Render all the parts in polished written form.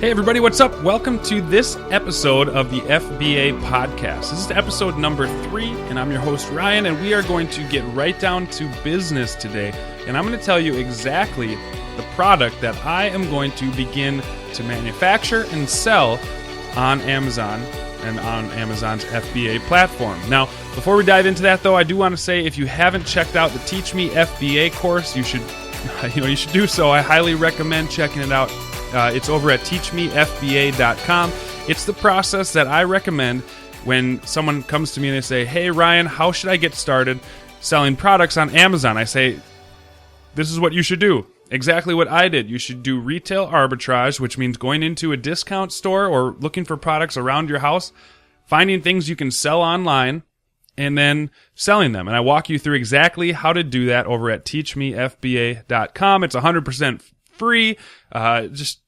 Hey everybody, what's up? Welcome to this episode of the FBA podcast. This is episode number 3, and I'm your host Ryan, and we are going to get right down to business today. And I'm going to tell you exactly the product that I am going to begin to manufacture and sell on Amazon and on Amazon's FBA platform. Now, before we dive into that though, I do want to say if you haven't checked out the Teach Me FBA course, you should do so. I highly recommend checking it out. It's over at teachmefba.com. It's the process that I recommend when someone comes to me and they say, "Hey Ryan, how should I get started selling products on Amazon?" I say, this is what you should do. Exactly what I did. You should do retail arbitrage, which means going into a discount store or looking for products around your house, finding things you can sell online, and then selling them. And I walk you through exactly how to do that over at teachmefba.com. It's 100% free.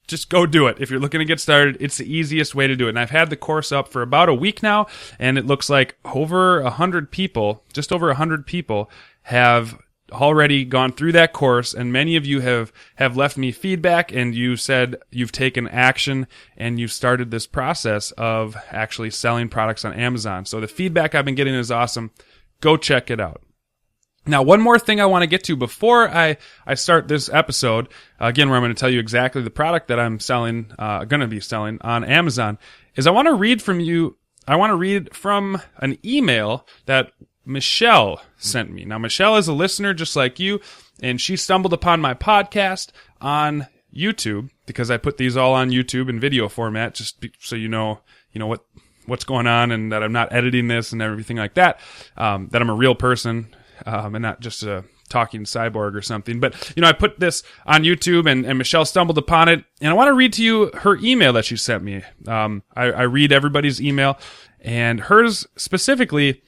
Just go do it. If you're looking to get started, it's the easiest way to do it. And I've had the course up for about a week now, and it looks like over 100 people, just over 100 people have already gone through that course, and many of you have left me feedback, and you said you've taken action and you've started this process of actually selling products on Amazon. So the feedback I've been getting is awesome. Go check it out. Now, one more thing I want to get to before I start this episode, again, where I'm going to tell you exactly the product that I'm selling, going to be selling on Amazon, is I want to read from an email that Michelle sent me. Now, Michelle is a listener just like you, and she stumbled upon my podcast on YouTube because I put these all on YouTube in video format, so you know what's going on, and that I'm not editing this and everything like that. That I'm a real person. And not just a talking cyborg or something. But, I put this on YouTube and Michelle stumbled upon it. And I want to read to you her email that she sent me. I read everybody's email, and hers specifically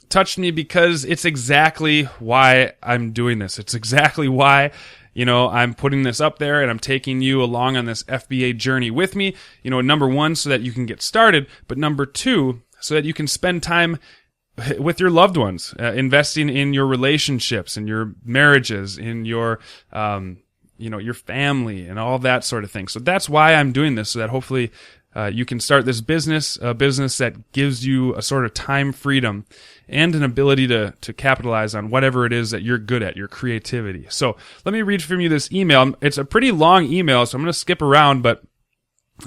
touched me because it's exactly why I'm doing this. It's exactly why, I'm putting this up there and I'm taking you along on this FBA journey with me. Number one, so that you can get started, but number two, so that you can spend time with your loved ones, investing in your relationships, in your marriages, in your, your family and all that sort of thing. So that's why I'm doing this, so that hopefully, you can start this business, a business that gives you a sort of time freedom and an ability to capitalize on whatever it is that you're good at, your creativity. So let me read from you this email. It's a pretty long email, so I'm going to skip around, but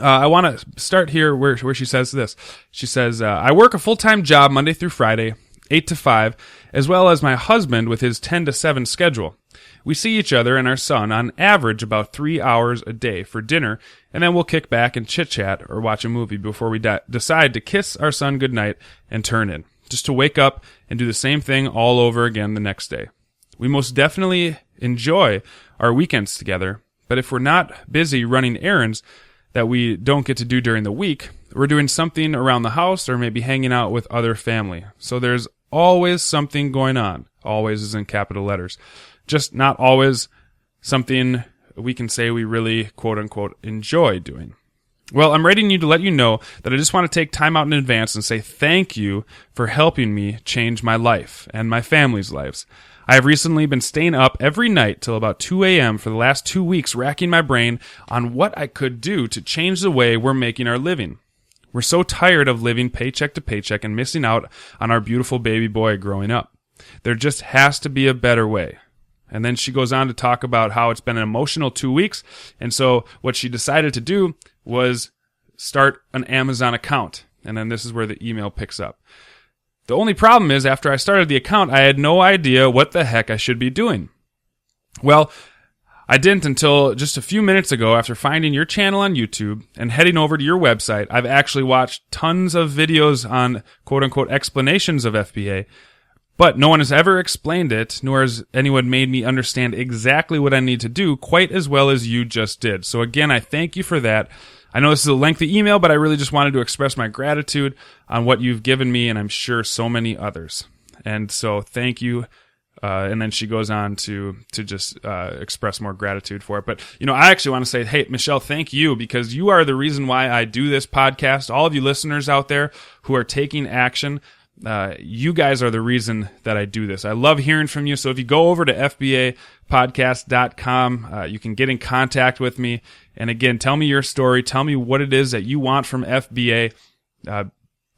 I want to start here where she says this. She says, I work a full-time job Monday through Friday, 8 to 5, as well as my husband with his 10 to 7 schedule. We see each other and our son on average about 3 hours a day for dinner, and then we'll kick back and chit-chat or watch a movie before we decide to kiss our son goodnight and turn in, just to wake up and do the same thing all over again the next day. We most definitely enjoy our weekends together, but if we're not busy running errands that we don't get to do during the week, we're doing something around the house or maybe hanging out with other family. So there's always something going on. Always is in capital letters. Just not always something we can say we really, quote unquote, enjoy doing. Well, I'm writing you to let you know that I just want to take time out in advance and say thank you for helping me change my life and my family's lives. I have recently been staying up every night till about 2 a.m. for the last 2 weeks, racking my brain on what I could do to change the way we're making our living. We're so tired of living paycheck to paycheck and missing out on our beautiful baby boy growing up. There just has to be a better way. And then she goes on to talk about how it's been an emotional 2 weeks, and so what she decided to do was start an Amazon account. And then this is where the email picks up. The only problem is, after I started the account, I had no idea what the heck I should be doing. Well, I didn't until just a few minutes ago after finding your channel on YouTube and heading over to your website. I've actually watched tons of videos on quote-unquote explanations of FBA, but no one has ever explained it, nor has anyone made me understand exactly what I need to do quite as well as you just did. So again, I thank you for that. I know this is a lengthy email, but I really just wanted to express my gratitude on what you've given me, and I'm sure so many others. And so thank you. And then she goes on to just express more gratitude for it. But, I actually want to say, hey, Michelle, thank you, because you are the reason why I do this podcast. All of you listeners out there who are taking action, you guys are the reason that I do this. I love hearing from you. So if you go over to FBApodcast.com, you can get in contact with me. And again, tell me your story. Tell me what it is that you want from FBA.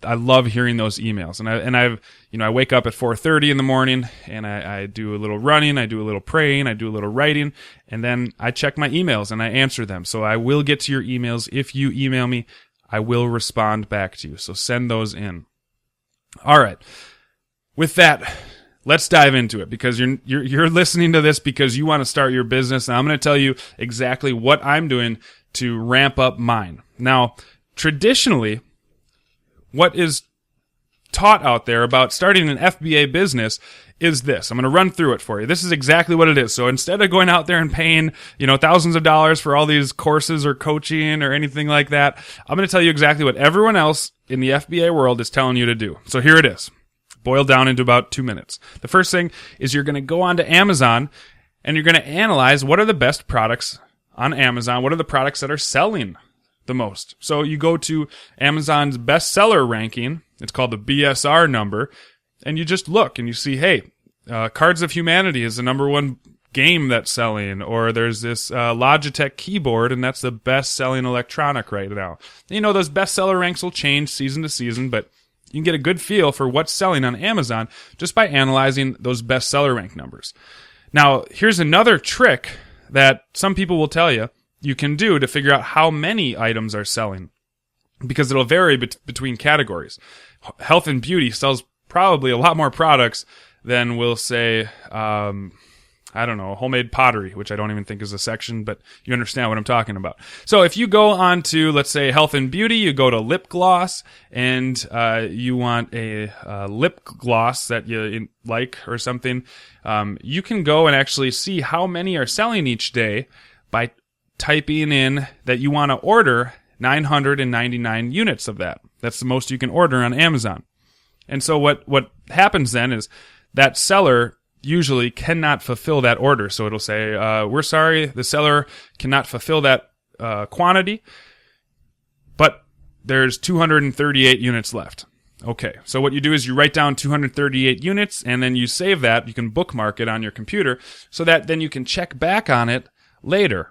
I love hearing those emails. I wake up at 4:30 in the morning and I do a little running, I do a little praying, I do a little writing, and then I check my emails and I answer them. So I will get to your emails. If you email me, I will respond back to you. So send those in. All right. With that, let's dive into it, because you're listening to this because you want to start your business, and I'm going to tell you exactly what I'm doing to ramp up mine. Now, traditionally, what is taught out there about starting an FBA business is this. I'm going to run through it for you. This is exactly what it is. So instead of going out there and paying, thousands of dollars for all these courses or coaching or anything like that, I'm going to tell you exactly what everyone else in the FBA world is telling you to do. So here it is. Boiled down into about 2 minutes. The first thing is you're going to go onto Amazon and you're going to analyze what are the best products on Amazon. What are the products that are selling the most? So you go to Amazon's bestseller ranking. It's called the BSR number. And you just look and you see, hey, Cards of Humanity is the number one game that's selling. Or there's this Logitech keyboard, and that's the best-selling electronic right now. Those bestseller ranks will change season to season, but you can get a good feel for what's selling on Amazon just by analyzing those bestseller rank numbers. Now, here's another trick that some people will tell you can do to figure out how many items are selling, because it'll vary between categories. Health and beauty sells probably a lot more products than, we'll say, homemade pottery, which I don't even think is a section, but you understand what I'm talking about. So if you go on to, let's say, health and beauty, you go to lip gloss, and you want a lip gloss that you like or something, you can go and actually see how many are selling each day by typing in that you want to order 999 units of that. That's the most you can order on Amazon. And so what happens then is that seller usually cannot fulfill that order. So it'll say, we're sorry, the seller cannot fulfill that quantity, but there's 238 units left. Okay, so what you do is you write down 238 units, and then you save that. You can bookmark it on your computer so that then you can check back on it later.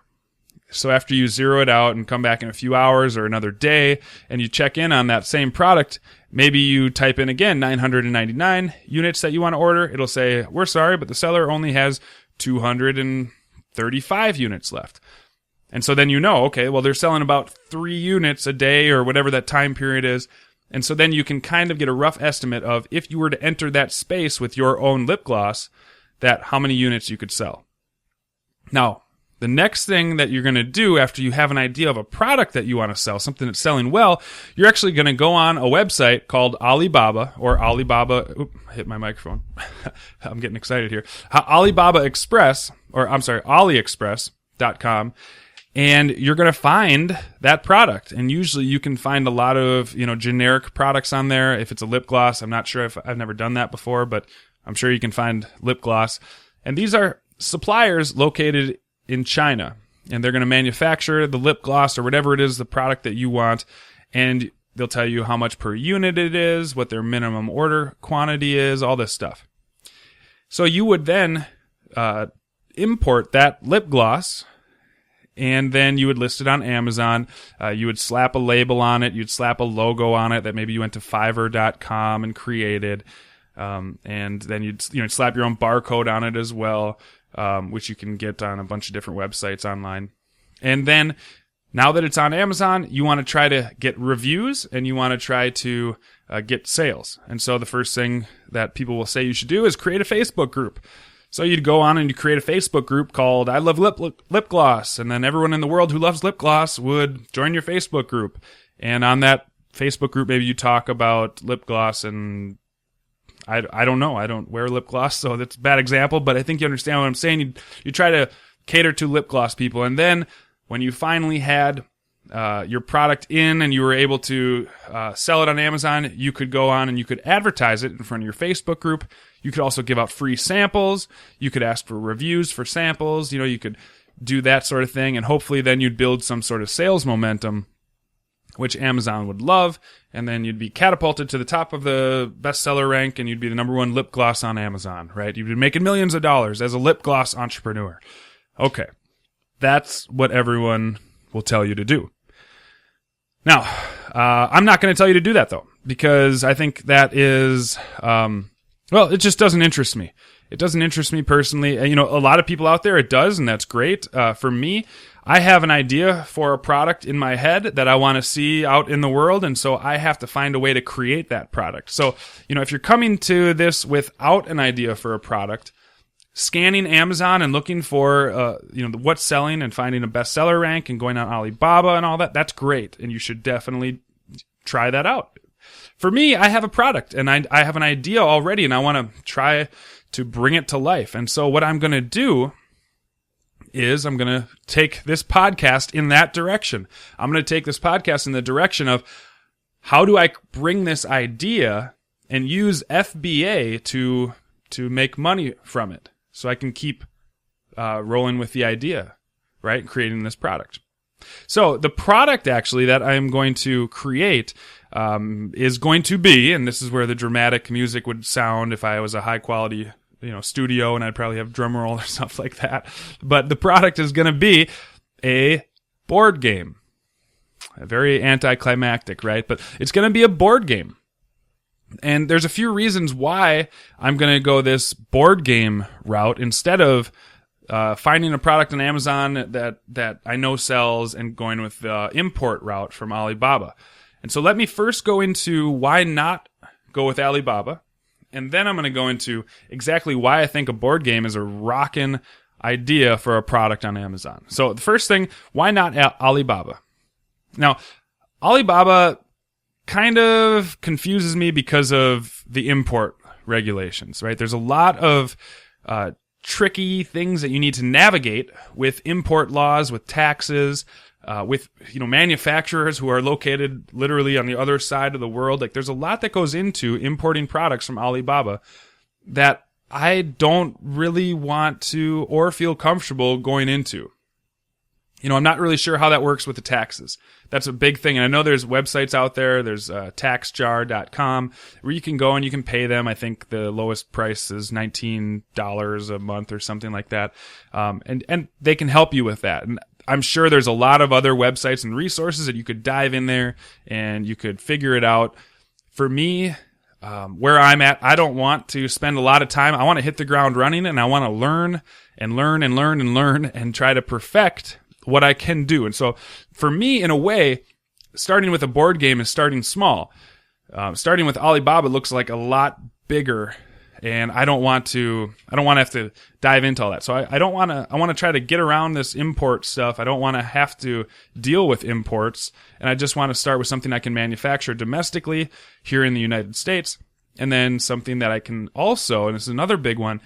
So after you zero it out and come back in a few hours or another day and you check in on that same product, maybe you type in again 999 units that you want to order. It'll say, we're sorry, but the seller only has 235 units left. And so then okay, well, they're selling about 3 units a day or whatever that time period is. And so then you can kind of get a rough estimate of, if you were to enter that space with your own lip gloss, that how many units you could sell. Now, the next thing that you're going to do after you have an idea of a product that you want to sell, something that's selling well, you're actually going to go on a website called Alibaba, or Alibaba. I hit my microphone. I'm getting excited here. Alibaba Express, AliExpress.com, and you're going to find that product. And usually you can find a lot of, generic products on there. If it's a lip gloss, I'm not sure if I've never done that before, but I'm sure you can find lip gloss. And these are suppliers located in China, and they're going to manufacture the lip gloss or whatever it is, the product that you want, and they'll tell you how much per unit it is, what their minimum order quantity is, all this stuff. So you would then import that lip gloss, and then you would list it on Amazon. You would slap a label on it. You'd slap a logo on it that maybe you went to Fiverr.com and created, and then you'd slap your own barcode on it as well. Which you can get on a bunch of different websites online. And then, now that it's on Amazon, you want to try to get reviews, and you want to try to get sales. And so the first thing that people will say you should do is create a Facebook group. So you'd go on and you create a Facebook group called I Love Lip Gloss, and then everyone in the world who loves lip gloss would join your Facebook group. And on that Facebook group, maybe you talk about lip gloss, and I don't know. I don't wear lip gloss, so that's a bad example, but I think you understand what I'm saying. You try to cater to lip gloss people. And then when you finally had your product in and you were able to sell it on Amazon, you could go on and you could advertise it in front of your Facebook group. You could also give out free samples. You could ask for reviews for samples. You could do that sort of thing, and hopefully then you'd build some sort of sales momentum. which Amazon would love, and then you'd be catapulted to the top of the bestseller rank, and you'd be the number one lip gloss on Amazon, right? You'd be making millions of dollars as a lip gloss entrepreneur. Okay, that's what everyone will tell you to do. Now, I'm not going to tell you to do that, though, because I think that is, it just doesn't interest me. It doesn't interest me personally. A lot of people out there, it does, and that's great. For me, I have an idea for a product in my head that I want to see out in the world, and so I have to find a way to create that product. So, if you're coming to this without an idea for a product, scanning Amazon and looking for, what's selling and finding a bestseller rank and going on Alibaba and all that, that's great, and you should definitely try that out. For me, I have a product, and I have an idea already, and I want to try to bring it to life. And so what I'm going to do is I'm going to take this podcast in that direction. I'm going to take this podcast in the direction of how do I bring this idea and use FBA to make money from it so I can keep rolling with the idea, right? Creating this product. So the product actually that I'm going to create is going to be, and this is where the dramatic music would sound if I was a high quality studio, and I'd probably have drum roll or stuff like that. But the product is going to be a board game. Very anticlimactic, right? But it's going to be a board game. And there's a few reasons why I'm going to go this board game route instead of finding a product on Amazon that I know sells and going with the import route from Alibaba. And so let me first go into why not go with Alibaba. And then I'm going to go into exactly why I think a board game is a rockin' idea for a product on Amazon. So the first thing, why not Alibaba? Now, Alibaba kind of confuses me because of the import regulations, right? There's a lot of tricky things that you need to navigate with import laws, with taxes, with manufacturers who are located literally on the other side of the world. Like, there's a lot that goes into importing products from Alibaba that I don't really want to or feel comfortable going into. I'm not really sure how that works with the taxes. That's a big thing. And I know there's websites out there. There's taxjar.com where you can go and you can pay them. I think the lowest price is $19 a month or something like that. And they can help you with that. And I'm sure there's a lot of other websites and resources that you could dive in there and you could figure it out. For me, where I'm at, I don't want to spend a lot of time. I want to hit the ground running, and I want to learn and try to perfect what I can do. And so for me, in a way, starting with a board game is starting small. Starting with Alibaba looks like a lot bigger, and I don't want to have to dive into all that. So I want to try to get around this import stuff. I don't want to have to deal with imports, and I just want to start with something I can manufacture domestically here in the United States, and then something that I can also, and this is another big one,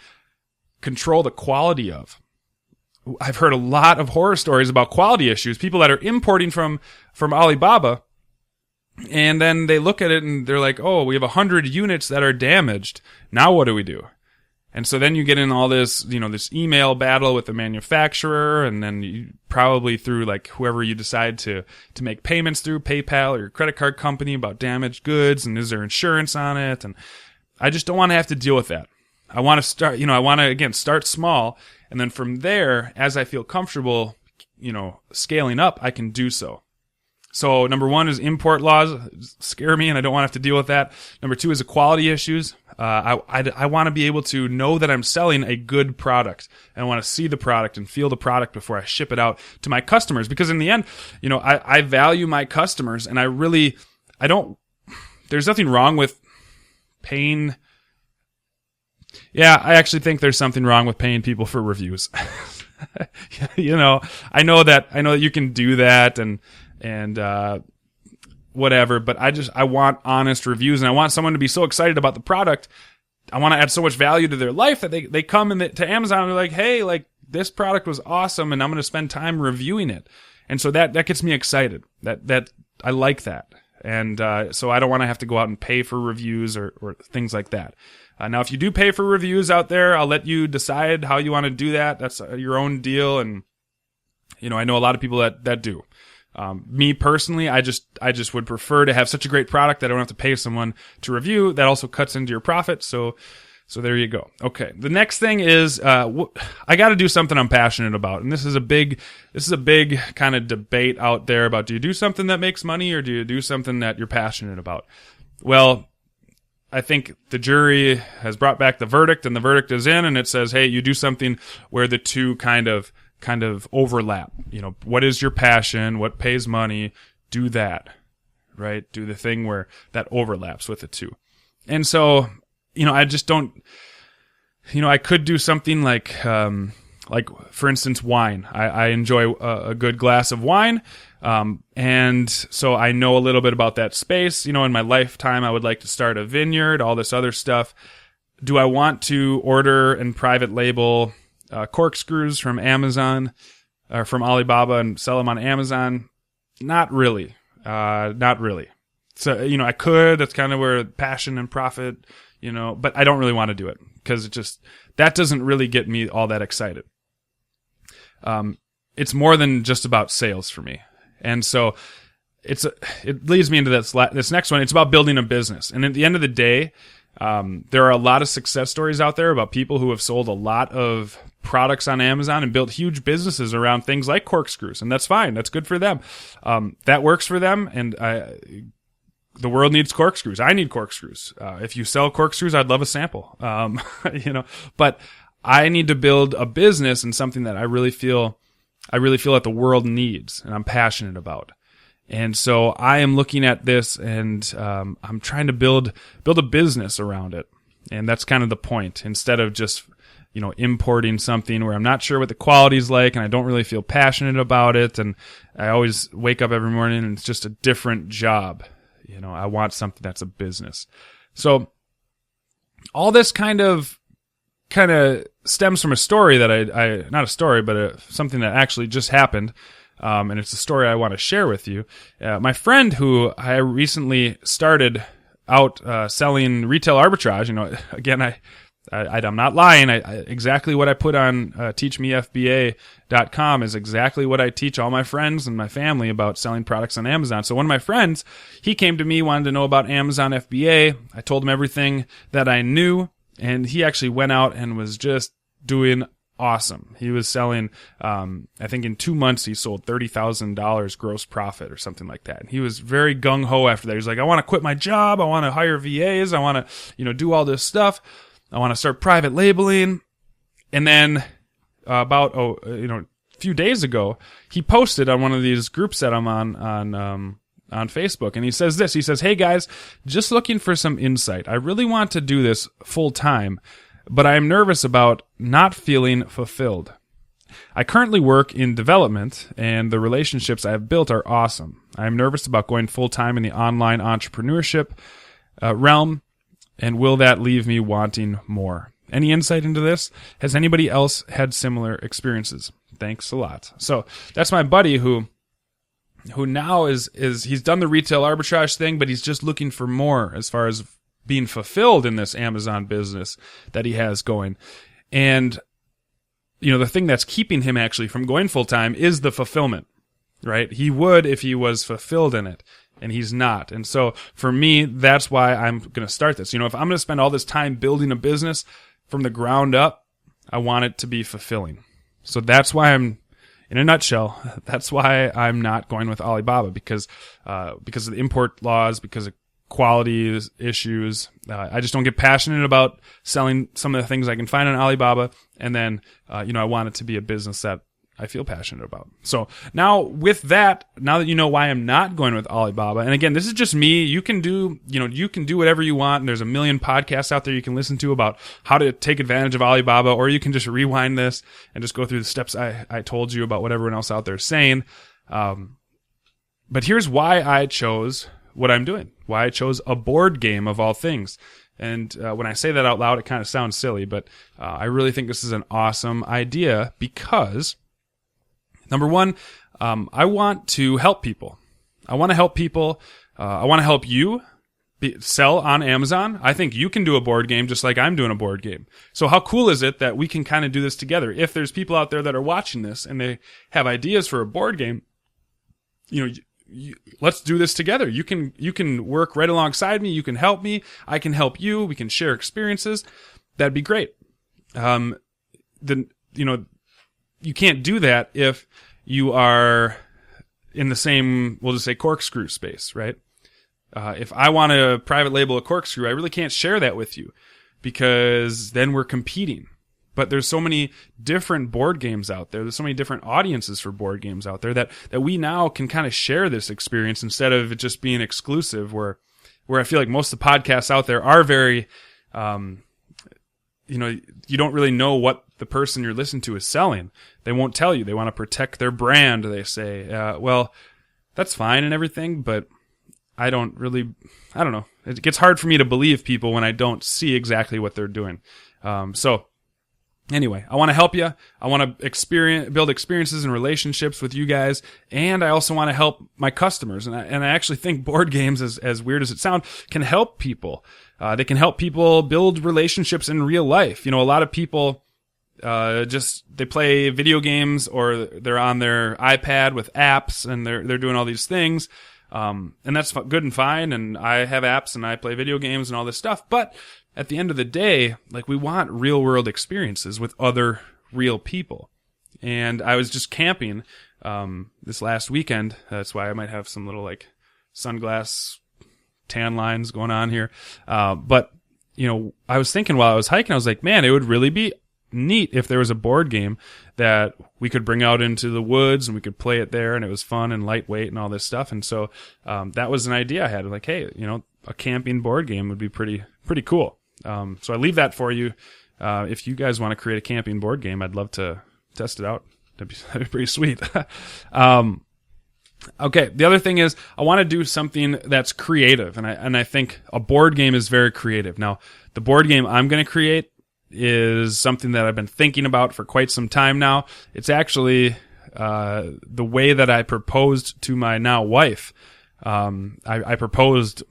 control the quality of. I've heard a lot of horror stories about quality issues, people that are importing from Alibaba, and then they look at it and they're like, oh, we have 100 units that are damaged. Now what do we do? And so then you get in all this, this email battle with the manufacturer, and then you probably through like whoever you decide to make payments through, PayPal or your credit card company, about damaged goods, and is there insurance on it? And I just don't want to have to deal with that. I want to start, again, start small, and then from there, as I feel comfortable, scaling up, I can do so. So number one is import laws scare me, and I don't want to have to deal with that. Number two is the quality issues. I want to be able to know that I'm selling a good product, and I want to see the product and feel the product before I ship it out to my customers. Because in the end, I value my customers, and there's nothing wrong with paying. Yeah, I actually think there's something wrong with paying people for reviews. I know that you can do that and whatever, but I want honest reviews, and I want someone to be so excited about the product. I want to add so much value to their life that they come to Amazon and they're like, hey, like, this product was awesome, and I'm going to spend time reviewing it. And so that gets me excited. That I like that. And so I don't want to have to go out and pay for reviews or things like that. Now, if you do pay for reviews out there, I'll let you decide how you want to do that. That's your own deal. And, I know a lot of people that do. Me personally, I just would prefer to have such a great product that I don't have to pay someone to review. That also cuts into your profit. So there you go. Okay. The next thing is, I got to do something I'm passionate about. And this is a big kind of debate out there about, do you do something that makes money or do you do something that you're passionate about? Well, I think the jury has brought back the verdict, and the verdict is in, and it says, hey, you do something where the two kind of overlap. What is your passion? What pays money? Do that, right? Do the thing where that overlaps with the two. And so, I just don't, I could do something like for instance, wine. I enjoy a good glass of wine. And so I know a little bit about that space. In my lifetime, I would like to start a vineyard, all this other stuff. Do I want to order and private label corkscrews from Amazon or from Alibaba and sell them on Amazon? Not really. Not really. So, I could. That's kind of where passion and profit, but I don't really want to do it because that doesn't really get me all that excited. It's more than just about sales for me. And so it leads me into this next one. It's about building a business. And at the end of the day, there are a lot of success stories out there about people who have sold a lot of products on Amazon and built huge businesses around things like corkscrews. And that's fine. That's good for them. That works for them. And the world needs corkscrews. I need corkscrews. If you sell corkscrews, I'd love a sample. But I need to build a business and something that I really feel that the world needs and I'm passionate about. And so I am looking at this and I'm trying to build a business around it. And that's kind of the point. Instead of just, importing something where I'm not sure what the quality is like and I don't really feel passionate about it. And I always wake up every morning and it's just a different job. I want something that's a business. So all this kind of stems from a story that I not a story, but something that actually just happened. And it's a story I want to share with you. My friend who I recently started out selling retail arbitrage, again, I'm not lying. Exactly what I put on teachmefba.com is exactly what I teach all my friends and my family about selling products on Amazon. So one of my friends, he came to me, wanted to know about Amazon FBA. I told him everything that I knew, and he actually went out and was just doing awesome. He was selling, I think in 2 months, he sold $30,000 gross profit or something like that. And he was very gung-ho after that. He's like, I want to quit my job. I want to hire VAs. I want to, do all this stuff. I want to start private labeling. And then about a few days ago, he posted on one of these groups that I'm on Facebook, and he says this. He says, "Hey guys, just looking for some insight. I really want to do this full time, but I am nervous about not feeling fulfilled. I currently work in development, and the relationships I have built are awesome. I am nervous about going full time in the online entrepreneurship realm. And will that leave me wanting more? Any insight into this? Has anybody else had similar experiences? Thanks a lot." So that's my buddy who now is he's done the retail arbitrage thing, but he's just looking for more as far as being fulfilled in this Amazon business that he has going. And, the thing that's keeping him actually from going full time is the fulfillment, right? He would if he was fulfilled in it. And he's not. And so for me, that's why I'm going to start this. If I'm going to spend all this time building a business from the ground up, I want it to be fulfilling. So that's why in a nutshell, that's why I'm not going with Alibaba because of the import laws, because of quality issues. I just don't get passionate about selling some of the things I can find on Alibaba. And then, I want it to be a business that I feel passionate about. So now with that, now that you know why I'm not going with Alibaba, and again, this is just me. You can do whatever you want. And there's a million podcasts out there you can listen to about how to take advantage of Alibaba, or you can just rewind this and just go through the steps I told you about what everyone else out there is saying. But here's why I chose what I'm doing, why I chose a board game of all things. And when I say that out loud, it kind of sounds silly, but I really think this is an awesome idea because, number one, I want to help people. I want to help people. I want to help you sell on Amazon. I think you can do a board game just like I'm doing a board game. So how cool is it that we can kind of do this together? If there's people out there that are watching this and they have ideas for a board game, let's do this together. You can work right alongside me. You can help me. I can help you. We can share experiences. That'd be great. You can't do that if you are in the same, we'll just say, corkscrew space, right? If I want to private label a corkscrew, I really can't share that with you because then we're competing. But there's so many different board games out there. There's so many different audiences for board games out there that we now can kind of share this experience instead of it just being exclusive, where I feel like most of the podcasts out there are very, you don't really know what the person you're listening to is selling. They won't tell you. They want to protect their brand. They say, well, that's fine and everything, but I don't know. It gets hard for me to believe people when I don't see exactly what they're doing. So anyway, I want to help you. I want to build experiences and relationships with you guys. And I also want to help my customers. And I actually think board games, as weird as it sounds, can help people. They can help people build relationships in real life. A lot of people, they play video games or they're on their iPad with apps and they're doing all these things. And that's good and fine. And I have apps and I play video games and all this stuff. But at the end of the day, like, we want real world experiences with other real people. And I was just camping, this last weekend. That's why I might have some little like sunglass tan lines going on here. But I was thinking while I was hiking, I was like, man, it would really be neat if there was a board game that we could bring out into the woods and we could play it there and it was fun and lightweight and all this stuff. And so, that was an idea I had, like, hey, a camping board game would be pretty cool. So I leave that for you. If you guys want to create a camping board game, I'd love to test it out. That'd be pretty sweet. Okay. The other thing is I want to do something that's creative. And I think a board game is very creative. Now, the board game I'm going to create is something that I've been thinking about for quite some time now. It's actually, the way that I proposed to my now wife. I proposed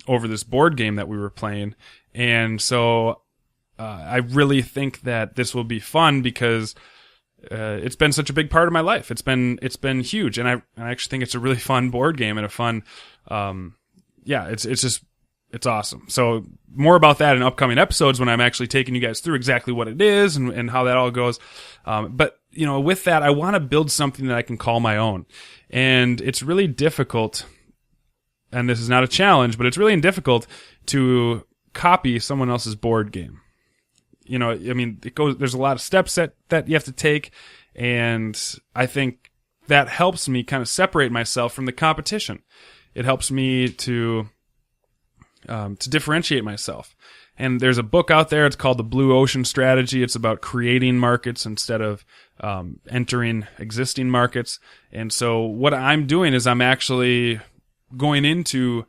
over this board game that we were playing. And so, I really think that this will be fun because, it's been such a big part of my life. It's been huge. And I actually think it's a really fun board game and a fun, it's awesome. So more about that in upcoming episodes when I'm actually taking you guys through exactly what it is and how that all goes. But with that, I want to build something that I can call my own. And it's really difficult, and this is not a challenge, but it's really difficult to copy someone else's board game. There's a lot of steps that you have to take, and I think that helps me kind of separate myself from the competition. It helps me to differentiate myself. And there's a book out there. It's called The Blue Ocean Strategy. It's about creating markets instead of entering existing markets. And so what I'm doing is I'm actually going into,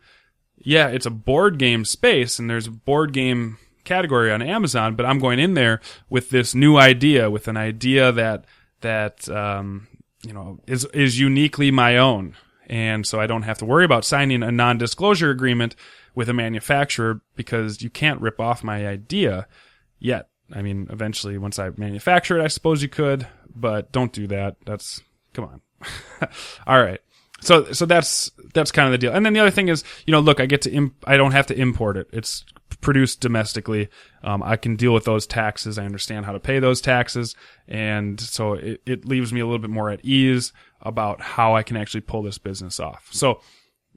it's a board game space, and there's a board game category on Amazon, but I'm going in there with this new idea, with an idea that is uniquely my own. And so I don't have to worry about signing a non-disclosure agreement with a manufacturer because you can't rip off my idea yet. I mean, eventually, once I manufacture it, I suppose you could, but don't do that. Come on. All right. So that's kind of the deal. And then the other thing is, look, I don't have to import it. It's produced domestically. I can deal with those taxes. I understand how to pay those taxes. And so it leaves me a little bit more at ease about how I can actually pull this business off. So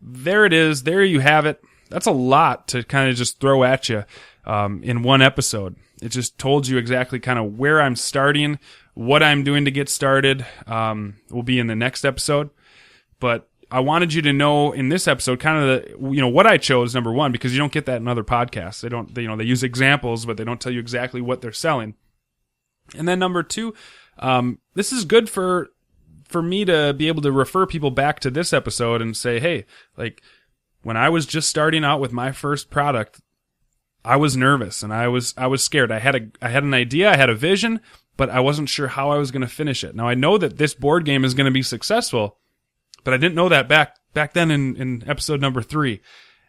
there it is. There you have it. That's a lot to kind of just throw at you, in one episode. It just told you exactly kind of where I'm starting, what I'm doing to get started, will be in the next episode. But I wanted you to know in this episode kind of what I chose, number one, because you don't get that in other podcasts. They use examples, but they don't tell you exactly what they're selling. And then number two, this is good for me to be able to refer people back to this episode and say, hey, like, when I was just starting out with my first product, I was nervous and I was scared. I had an idea, I had a vision, but I wasn't sure how I was going to finish it. Now I know that this board game is going to be successful, but I didn't know that back then in episode number 3.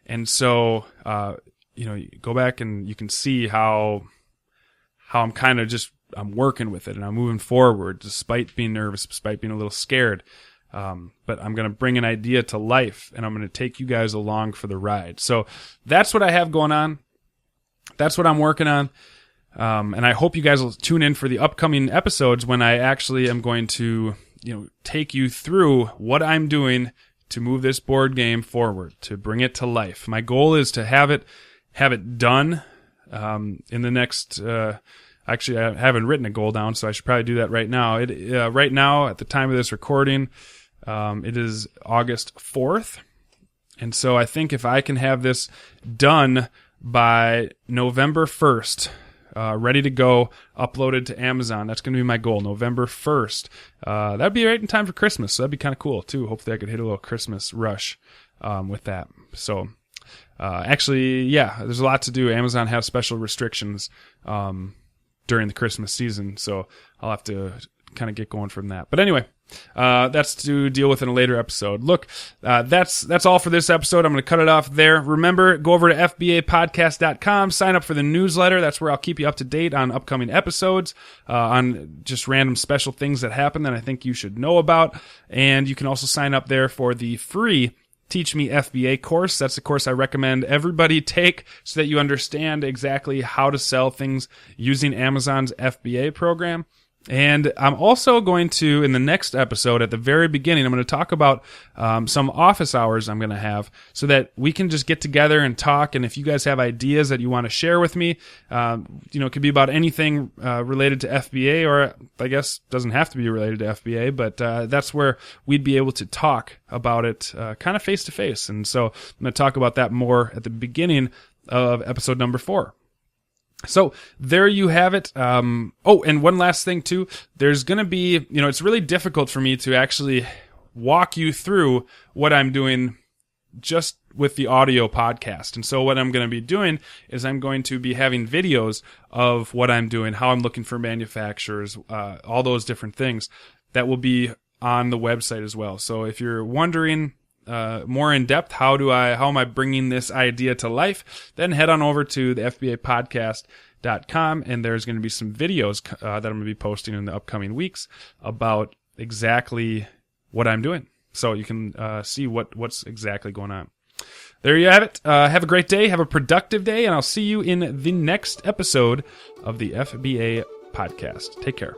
And so, you go back and you can see how I'm kind of I'm working with it and I'm moving forward despite being nervous, despite being a little scared. But I'm going to bring an idea to life, and I'm going to take you guys along for the ride. So that's what I have going on. That's what I'm working on. And I hope you guys will tune in for the upcoming episodes when I actually am going to, take you through what I'm doing to move this board game forward, to bring it to life. My goal is to have it done in the next. Actually, I haven't written a goal down, so I should probably do that right now. Right now, at the time of this recording, it is August 4th, and so I think if I can have this done by November 1st. Ready to go, uploaded to Amazon. That's going to be my goal, November 1st. That'd be right in time for Christmas, so that'd be kind of cool, too. Hopefully I could hit a little Christmas rush with that. So, actually, yeah, there's a lot to do. Amazon has special restrictions during the Christmas season, so I'll have to kind of get going from that. But anyway, that's to deal with in a later episode. Look, that's all for this episode. I'm going to cut it off there. Remember, go over to FBApodcast.com, sign up for the newsletter. That's where I'll keep you up to date on upcoming episodes, on just random special things that happen that I think you should know about. And you can also sign up there for the free Teach Me FBA course. That's the course I recommend everybody take so that you understand exactly how to sell things using Amazon's FBA program. And I'm also going to, in the next episode, at the very beginning, I'm going to talk about some office hours I'm going to have so that we can just get together and talk. And if you guys have ideas that you want to share with me, it could be about anything related to FBA, or I guess doesn't have to be related to FBA, but that's where we'd be able to talk about it kind of face to face. And so I'm going to talk about that more at the beginning of episode number 4. So there you have it. And one last thing too, there's going to be, it's really difficult for me to actually walk you through what I'm doing just with the audio podcast. And so what I'm going to be doing is I'm going to be having videos of what I'm doing, how I'm looking for manufacturers, all those different things that will be on the website as well. So if you're wondering more in depth, how am I bringing this idea to life, then head on over to the FBApodcast.com, and there's going to be some videos that I'm going to be posting in the upcoming weeks about exactly what I'm doing. So you can see what's exactly going on. There you have it. Have a great day. Have a productive day, and I'll see you in the next episode of the FBA podcast. Take care.